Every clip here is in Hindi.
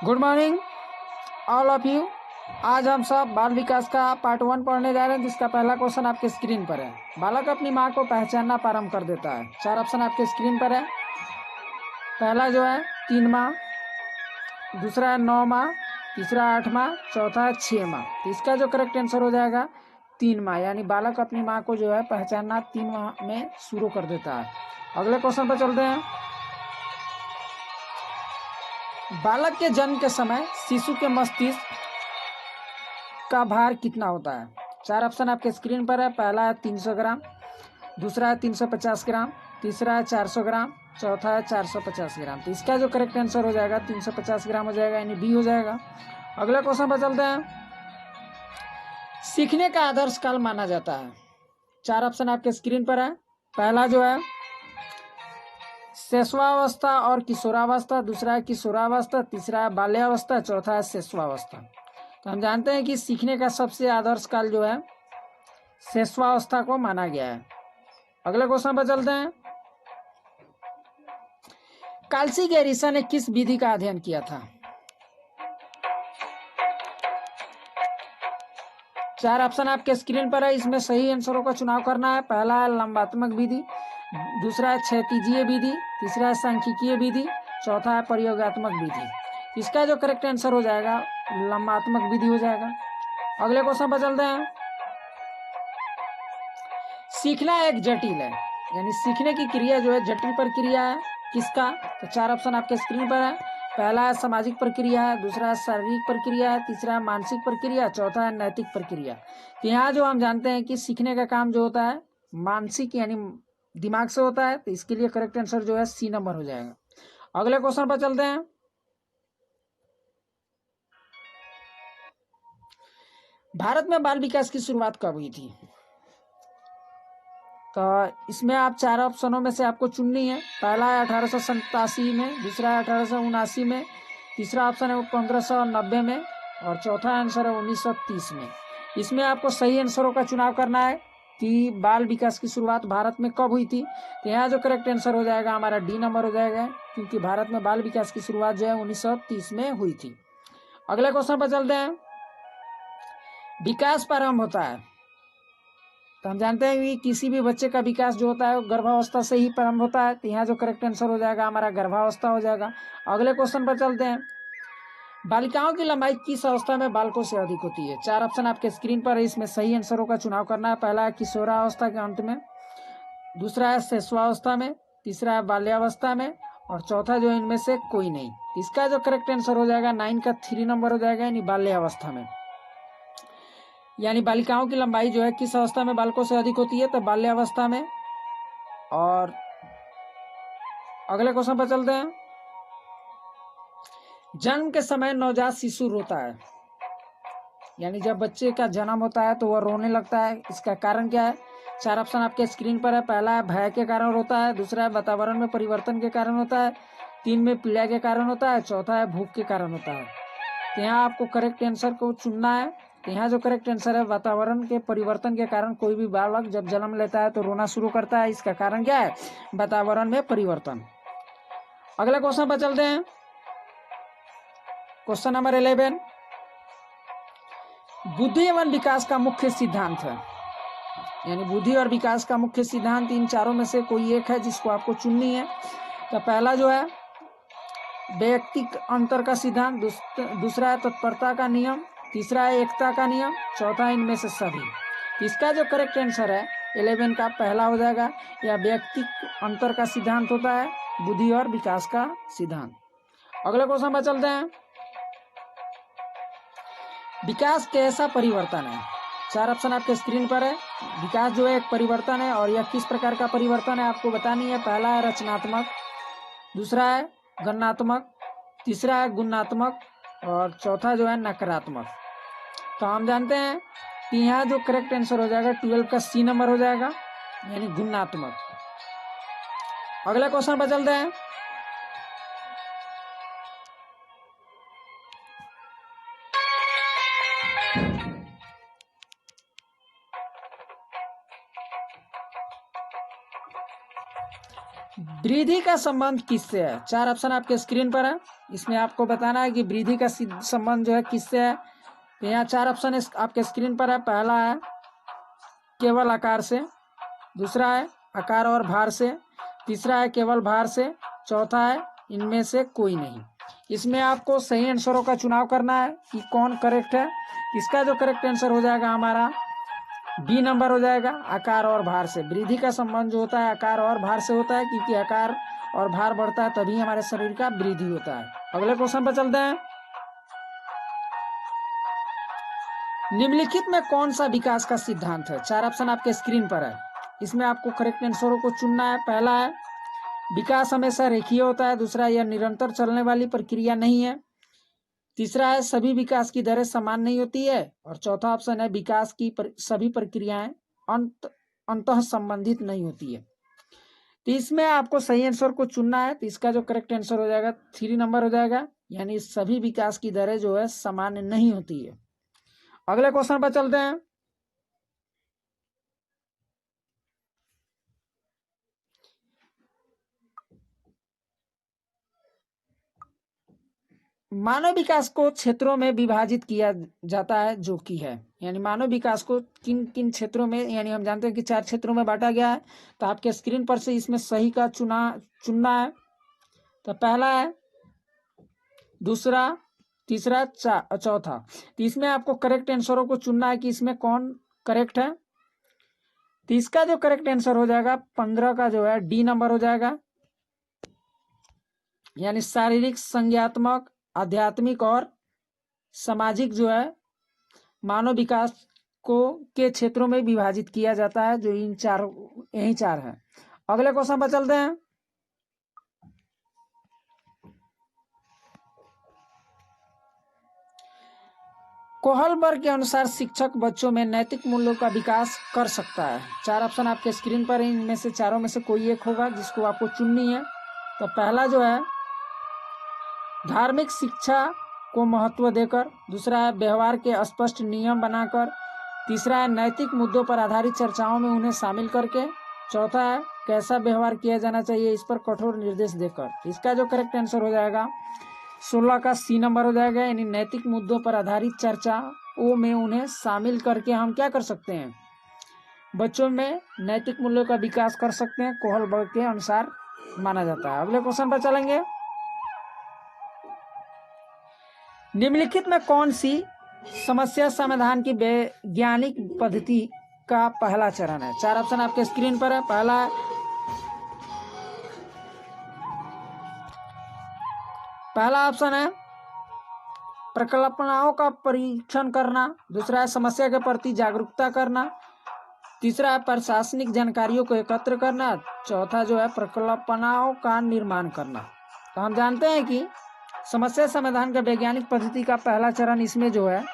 Good morning all of you. आज हम सब बाल विकास का पार्ट 1 पढ़ने जा रहे हैं, जिसका पहला क्वेश्चन आपके स्क्रीन पर है। बालक अपनी माँ को पहचानना प्रारंभ कर देता है। 4 ऑप्शन आपके स्क्रीन पर है। पहला जो है 3 माह, दूसरा है 9 माह, तीसरा 8 माह, चौथा है 6 माह। तो इसका जो करेक्ट आंसर हो जाएगा 3 माह, यानी बालक अपनी माँ को जो है पहचानना 3 माह में शुरू कर देता है। अगले क्वेश्चन पर चलते हैं। बालक के जन्म के समय शिशु के मस्तिष्क का भार कितना होता है? 4 ऑप्शन आपके स्क्रीन पर है। पहला है 300 ग्राम, दूसरा है 350 ग्राम, तीसरा है 400 ग्राम, चौथा है 450 ग्राम। तो इसका जो करेक्ट आंसर हो जाएगा 350 ग्राम हो जाएगा, यानी बी हो जाएगा। अगले क्वेश्चन पर चलते हैं। सीखने का आदर्श काल माना जाता है। 4 ऑप्शन आपके स्क्रीन पर है। पहला जो है शैशवावस्था और किशोरावस्था, दूसरा है किशोरावस्था, तीसरा है बाल्यावस्था, चौथा है शैशवावस्था। तो हम जानते हैं कि सीखने का सबसे आदर्श काल जो है शैशवावस्था को माना गया है। अगले क्वेश्चन पर चलते हैं। काल्सी गैरिसन ने किस विधि का अध्ययन किया था? 4 ऑप्शन आपके स्क्रीन पर है। इसमें सही आंसरों का चुनाव करना है। पहला है लंबात्मक विधि, दूसरा है क्षैतिजीय विधि, तीसरा है सांख्यिकीय विधि, चौथा है प्रयोगात्मक विधि। इसका जो करेक्ट आंसर हो जाएगा लंबात्मक विधि हो जाएगा। अगले क्वेश्चन पर चलते हैं। सीखना एक जटिल है, यानी सीखने की क्रिया जो है जटिल प्रक्रिया है। किसका? तो 4 ऑप्शन आपके स्क्रीन पर है। पहला है सामाजिक प्रक्रिया है, दूसरा है शारीरिक प्रक्रिया है, तीसरा है मानसिक प्रक्रिया, चौथा है नैतिक प्रक्रिया। तो यहाँ जो हम जानते हैं कि सीखने का काम जो होता है मानसिक यानी दिमाग से होता है, तो इसके लिए करेक्ट आंसर जो है सी नंबर हो जाएगा। अगले क्वेश्चन पर चलते हैं। भारत में बाल विकास की शुरुआत कब हुई थी? तो इसमें आप 4 ऑप्शनों में से आपको चुननी है। पहला है 1887 में, दूसरा है 1879 में, तीसरा ऑप्शन है 1590 में, और चौथा आंसर है 1930 में। इसमें आपको सही आंसरों का चुनाव करना है कि बाल विकास की शुरुआत भारत में कब हुई थी। तो यहाँ जो करेक्ट आंसर हो जाएगा हमारा डी नंबर हो जाएगा, क्योंकि भारत में बाल विकास की शुरुआत जो है 1930 में हुई थी। अगले क्वेश्चन पर चलते हैं। विकास प्रारंभ होता है, तो हम जानते हैं कि किसी भी बच्चे का विकास जो होता है वो गर्भावस्था से ही प्रारंभ होता है। तो यहाँ जो करेक्ट आंसर हो जाएगा हमारा गर्भावस्था हो जाएगा। अगले क्वेश्चन पर चलते हैं। बालिकाओं की लंबाई किस अवस्था में बालकों से अधिक होती है? 4 ऑप्शन आपके स्क्रीन पर है। इसमें सही आंसरों का चुनाव करना है। पहला है किशोरावस्था के अंत में, दूसरा है शैशवावस्था में, तीसरा है बाल्यावस्था में, और चौथा जो इनमें से कोई नहीं। इसका जो करेक्ट आंसर हो जाएगा 9 का 3 नंबर हो जाएगा, यानी बाल्यावस्था में। यानी बालिकाओं की लंबाई जो है किस अवस्था में बालकों से अधिक होती है? तो बाल्यावस्था में। और अगले क्वेश्चन पर चलते हैं। जन्म के समय नवजात शिशु रोता है, यानी जब बच्चे का जन्म होता है तो वह रोने लगता है। इसका कारण क्या है? 4 ऑप्शन आपके स्क्रीन पर है। पहला है भय के कारण रोता है, दूसरा है वातावरण में परिवर्तन के कारण होता है, 3 में पीड़ा के कारण होता है, चौथा है भूख के कारण होता है। तो यहाँ आपको करेक्ट आंसर को चुनना है। तो यहाँ जो करेक्ट आंसर है वातावरण के परिवर्तन के कारण कोई भी बालक जब जन्म लेता है तो रोना शुरू करता है। इसका कारण क्या है? वातावरण में परिवर्तन। अगले क्वेश्चन पर चलते हैं। Question number 11। बुद्धि एवं विकास का मुख्य सिद्धांत है, यानी बुद्धि और विकास का मुख्य सिद्धांत इन चारों में से कोई एक है जिसको आपको चुननी है। तो पहला जो है वैयक्तिक अंतर का सिद्धांत, दूसरा है तत्परता का नियम, तीसरा है एकता का नियम, चौथा इनमें से सभी। इसका जो करेक्ट आंसर है 11 का पहला हो जाएगा। यह वैयक्तिक अंतर का सिद्धांत होता है, बुद्धि और विकास का सिद्धांत। अगले क्वेश्चन पर चलते हैं। विकास कैसा परिवर्तन है? 4 ऑप्शन आपके स्क्रीन पर है। विकास जो है एक परिवर्तन है, और यह किस प्रकार का परिवर्तन है आपको बतानी है। पहला है रचनात्मक, दूसरा है गणनात्मक, तीसरा है गुणात्मक, और चौथा जो है नकारात्मक। तो हम जानते हैं कि यहाँ जो करेक्ट आंसर हो जाएगा 12 का सी नंबर हो जाएगा, यानी गुणात्मक। अगले क्वेश्चन पर चलते हैं। वृद्धि का संबंध किससे है? चार ऑप्शन आपके स्क्रीन पर है। इसमें आपको बताना है कि वृद्धि का संबंध जो है किससे है। तो यहाँ चार ऑप्शन आपके स्क्रीन पर है। पहला है केवल आकार से, दूसरा है आकार और भार से, तीसरा है केवल भार से, चौथा है इनमें से कोई नहीं। इसमें आपको सही आंसरों का चुनाव करना है कि कौन करेक्ट है। इसका जो करेक्ट आंसर हो जाएगा हमारा बी नंबर हो जाएगा, आकार और भार से। वृद्धि का संबंध जो होता है आकार और भार से होता है, क्योंकि आकार और भार बढ़ता है तभी हमारे शरीर का वृद्धि होता है। अगले क्वेश्चन पर चलते हैं। निम्नलिखित में कौन सा विकास का सिद्धांत है? चार ऑप्शन आपके स्क्रीन पर है। इसमें आपको करेक्ट आंसरों को चुनना है। पहला है विकास हमेशा रेखीय होता है, दूसरा यह निरंतर चलने वाली प्रक्रिया नहीं है, तीसरा है सभी विकास की दरें समान नहीं होती है, और चौथा ऑप्शन है विकास की सभी प्रक्रियाएं अंतः संबंधित नहीं होती है। तो इसमें आपको सही आंसर को चुनना है। तो इसका जो करेक्ट आंसर हो जाएगा 3 नंबर हो जाएगा, यानी सभी विकास की दरें जो है समान नहीं होती है। अगले क्वेश्चन पर चलते हैं। मानव विकास को क्षेत्रों में विभाजित किया जाता है, जो कि है, यानी मानव विकास को किन किन क्षेत्रों में, यानी हम जानते हैं कि 4 क्षेत्रों में बांटा गया है। तो आपके स्क्रीन पर से इसमें सही का चुनना है। तो पहला है, दूसरा, तीसरा, चौथा। तो इसमें आपको करेक्ट आंसरों को चुनना है कि इसमें कौन करेक्ट है। तो इसका जो करेक्ट आंसर हो जाएगा 15 का जो है डी नंबर हो जाएगा, यानी शारीरिक, संज्ञात्मक, आध्यात्मिक और सामाजिक जो है मानव विकास को के क्षेत्रों में विभाजित किया जाता है, जो यही चार है। अगले क्वेश्चन पर चलते हैं। कोहलबर्ग के अनुसार शिक्षक बच्चों में नैतिक मूल्यों का विकास कर सकता है। 4 ऑप्शन आपके स्क्रीन पर है। इनमें से चारों में से कोई एक होगा जिसको आपको चुननी है। तो पहला जो है धार्मिक शिक्षा को महत्व देकर, दूसरा है व्यवहार के स्पष्ट नियम बनाकर, तीसरा है नैतिक मुद्दों पर आधारित चर्चाओं में उन्हें शामिल करके, चौथा है कैसा व्यवहार किया जाना चाहिए इस पर कठोर निर्देश देकर। इसका जो करेक्ट आंसर हो जाएगा 16 का सी नंबर हो जाएगा, यानी नैतिक मुद्दों पर आधारित चर्चाओं में उन्हें शामिल करके हम क्या कर सकते हैं, बच्चों में नैतिक मूल्यों का विकास कर सकते हैं, कोहलबर्ग के अनुसार माना जाता है। अगले क्वेश्चन पर चलेंगे। निम्नलिखित में कौन सी समस्या समाधान की वैज्ञानिक पद्धति का पहला चरण है? 4 ऑप्शन आपके स्क्रीन पर है। पहला ऑप्शन है प्रकल्पनाओं का परीक्षण करना, दूसरा है समस्या के प्रति जागरूकता करना, तीसरा है प्रशासनिक जानकारियों को एकत्र करना, चौथा जो है प्रकल्पनाओं का निर्माण करना। तो हम जानते हैं कि समस्या समाधान का वैज्ञानिक पद्धति का पहला चरण इसमें जो है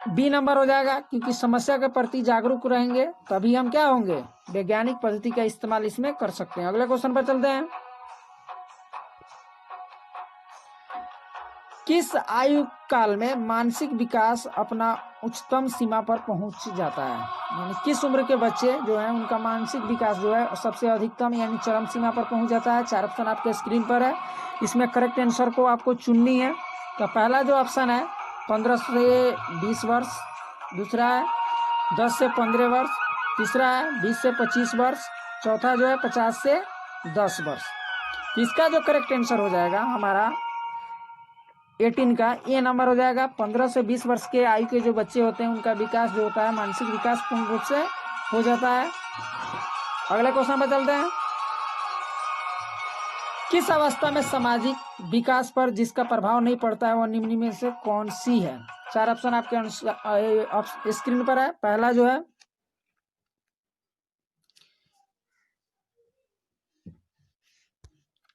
बी नंबर हो जाएगा, क्योंकि समस्या के प्रति जागरूक रहेंगे तभी हम क्या होंगे, वैज्ञानिक पद्धति का इस्तेमाल इसमें कर सकते हैं। अगले क्वेश्चन पर चलते हैं। किस आयु काल में मानसिक विकास अपना उच्चतम सीमा पर पहुंच जाता है? यानी किस उम्र के बच्चे जो है उनका मानसिक विकास जो है सबसे अधिकतम यानी चरम सीमा पर पहुंच जाता है? 4 ऑप्शन आपके स्क्रीन पर है। इसमें करेक्ट आंसर को आपको चुननी है। तो पहला जो ऑप्शन है 15 से 20 वर्ष, दूसरा है 10 से 15 वर्ष, तीसरा है 20 से 25 वर्ष, चौथा जो है 50 से 10 वर्ष। इसका जो करेक्ट आंसर हो जाएगा हमारा 18 का ए नंबर हो जाएगा। 15 से 20 वर्ष के आयु के जो बच्चे होते हैं उनका विकास जो होता है मानसिक विकास पूर्ण रूप से हो जाता है। अगले क्वेश्चन पर चलते हैं। किस अवस्था में सामाजिक विकास पर जिसका प्रभाव नहीं पड़ता है वह निम्न में से कौन सी है? 4 ऑप्शन आपके स्क्रीन पर है। पहला जो है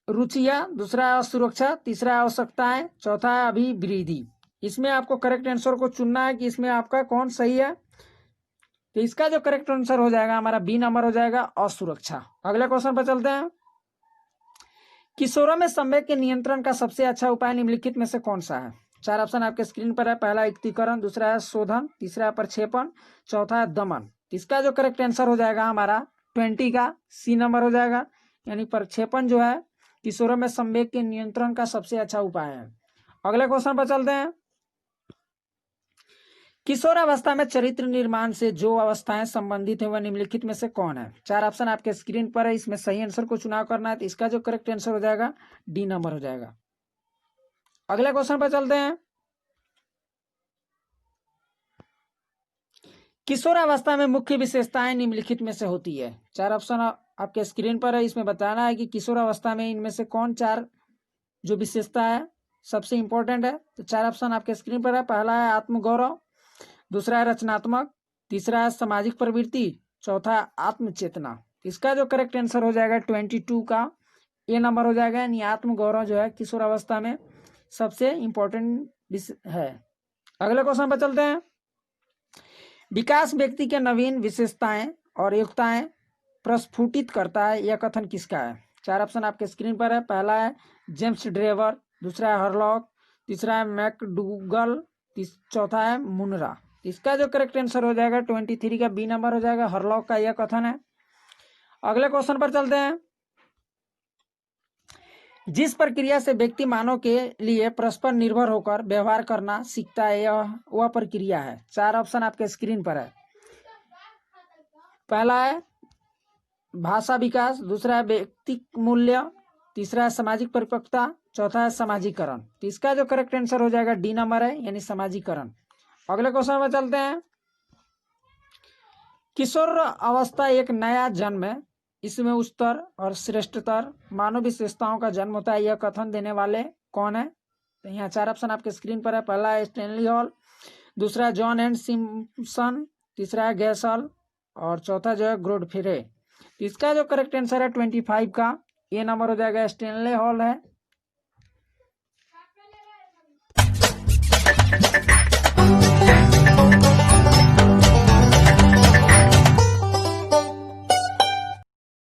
रुचियां, दूसरा है सुरक्षा, तीसरा है आवश्यकताएं, चौथा है अभिवृद्धि। इसमें आपको करेक्ट आंसर को चुनना है कि इसमें आपका कौन सही है। तो इसका जो करेक्ट आंसर हो जाएगा हमारा बी नंबर हो जाएगा, असुरक्षा। अगले क्वेश्चन पर चलते हैं। किशोरों में संवेग के नियंत्रण का सबसे अच्छा उपाय निम्नलिखित में से कौन सा है? 4 ऑप्शन आपके स्क्रीन पर है। पहला युक्तिकरण, दूसरा है शोधन, तीसरा है प्रक्षेपण, चौथा है दमन। इसका जो करेक्ट आंसर हो जाएगा हमारा 20 का सी नंबर हो जाएगा, यानी प्रक्षेपण जो है किशोरों में संवेग के नियंत्रण का सबसे अच्छा उपाय है। अगले क्वेश्चन पर चलते हैं। किशोरावस्था में चरित्र निर्माण से जो अवस्थाएं संबंधित है वह निम्नलिखित में से कौन है? 4 ऑप्शन आपके स्क्रीन पर है, इसमें सही आंसर को चुनाव करना है। तो इसका जो करेक्ट आंसर हो जाएगा डी नंबर हो जाएगा। अगले क्वेश्चन पर चलते हैं। किशोरावस्था में मुख्य विशेषताएं निम्नलिखित में से होती है। 4 ऑप्शन आपके स्क्रीन पर है, इसमें बताना है कि किशोरावस्था में इनमें से कौन 4 जो विशेषता है सबसे इंपॉर्टेंट है। तो 4 ऑप्शन आपके स्क्रीन पर है। पहला है आत्मगौरव, दूसरा है रचनात्मक, तीसरा है सामाजिक प्रवृत्ति, चौथा आत्मचेतना। इसका जो करेक्ट आंसर हो जाएगा 22 का ए नंबर हो जाएगा। यानी आत्मगौरव जो है किशोरावस्था में सबसे इंपॉर्टेंट है। अगले क्वेश्चन पर चलते हैं। विकास व्यक्ति के नवीन विशेषताएं और योग्यताएं प्रस्फुटित करता है, यह कथन किसका है? 4 ऑप्शन आपके स्क्रीन पर है। पहला है जेम्स ड्रेवर, दूसरा है हरलॉक, तीसरा है मैकडूगल, चौथा है मुनरा। इसका जो करेक्ट आंसर हो जाएगा 23 का बी नंबर हो जाएगा। हरलॉक का यह कथन है। अगले क्वेश्चन पर चलते हैं। जिस प्रक्रिया से व्यक्ति मानव के लिए परस्पर निर्भर होकर व्यवहार करना सीखता है यह वह प्रक्रिया है। 4 ऑप्शन आपके स्क्रीन पर है। पहला है भाषा विकास, दूसरा है व्यक्तिक मूल्य, तीसरा है सामाजिक परिपक्वता, चौथा है समाजीकरण। तो इसका जो करेक्ट आंसर हो जाएगा डी नंबर है, यानी समाजीकरण। अगले क्वेश्चन में चलते हैं। किशोर अवस्था एक नया जन्म है, इसमें उच्चतर और श्रेष्ठतर मानव विशेषताओं का जन्म होता है, यह कथन देने वाले कौन है? तो यहाँ 4 ऑप्शन आपके स्क्रीन पर है। पहला है स्टैनली हॉल, दूसरा है जॉन एंड सिम्पसन, तीसरा है गैसल और चौथा जो है ग्रोडफ्रे। इसका जो करेक्ट आंसर है 25 का ए नंबर हो जाएगा। स्टैनली हॉल है